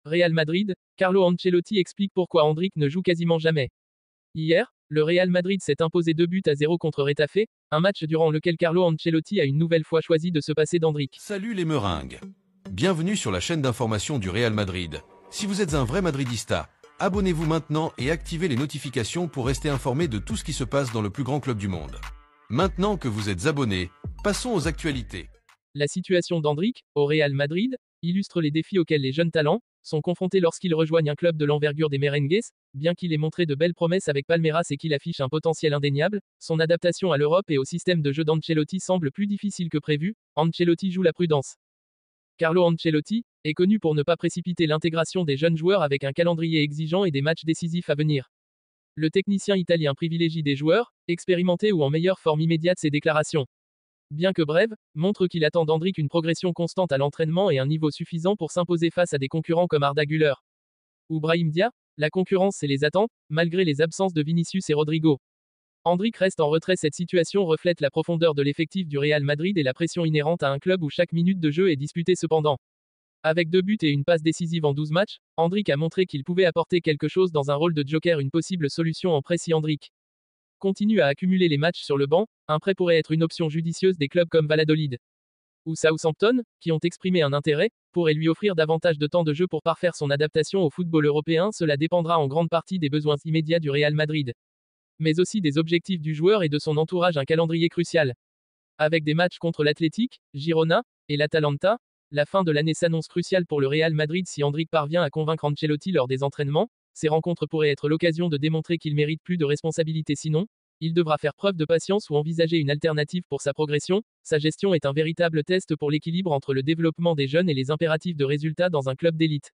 Real Madrid, Carlo Ancelotti explique pourquoi Endrick ne joue quasiment jamais. Hier, le Real Madrid s'est imposé 2-0 contre Retafe, un match durant lequel Carlo Ancelotti a une nouvelle fois choisi de se passer d'Endrick. Salut les meringues. Bienvenue sur la chaîne d'information du Real Madrid. Si vous êtes un vrai madridista, abonnez-vous maintenant et activez les notifications pour rester informé de tout ce qui se passe dans le plus grand club du monde. Maintenant que vous êtes abonné, passons aux actualités. La situation d'Endrick, au Real Madrid, illustre les défis auxquels les jeunes talents sont confrontés lorsqu'ils rejoignent un club de l'envergure des Merengues. Bien qu'il ait montré de belles promesses avec Palmeiras et qu'il affiche un potentiel indéniable, son adaptation à l'Europe et au système de jeu d'Ancelotti semble plus difficile que prévu. Ancelotti joue la prudence. Carlo Ancelotti est connu pour ne pas précipiter l'intégration des jeunes joueurs avec un calendrier exigeant et des matchs décisifs à venir. Le technicien italien privilégie des joueurs expérimentés ou en meilleure forme immédiate. Ses déclarations, bien que brèves, montrent qu'il attend d'Endrick une progression constante à l'entraînement et un niveau suffisant pour s'imposer face à des concurrents comme Arda Güler ou Brahim Diaz. La concurrence et les attentes, malgré les absences de Vinicius et Rodrigo. Endrick reste en retrait. Cette situation reflète la profondeur de l'effectif du Real Madrid et la pression inhérente à un club où chaque minute de jeu est disputée. Cependant, avec 2 buts et une passe décisive en 12 matchs, Endrick a montré qu'il pouvait apporter quelque chose dans un rôle de joker. Une possible solution en prêt. Si Endrick continue à accumuler les matchs sur le banc, un prêt pourrait être une option judicieuse. Des clubs comme Valladolid ou Southampton, qui ont exprimé un intérêt, pourraient lui offrir davantage de temps de jeu pour parfaire son adaptation au football européen. Cela dépendra en grande partie des besoins immédiats du Real Madrid, mais aussi des objectifs du joueur et de son entourage. Un calendrier crucial, avec des matchs contre l'Athletic, Girona et l'Atalanta. La fin de l'année s'annonce cruciale pour le Real Madrid. Si Endrick parvient à convaincre Ancelotti lors des entraînements, ces rencontres pourraient être l'occasion de démontrer qu'il mérite plus de responsabilités. Sinon, il devra faire preuve de patience ou envisager une alternative pour sa progression. Sa gestion est un véritable test pour l'équilibre entre le développement des jeunes et les impératifs de résultats dans un club d'élite.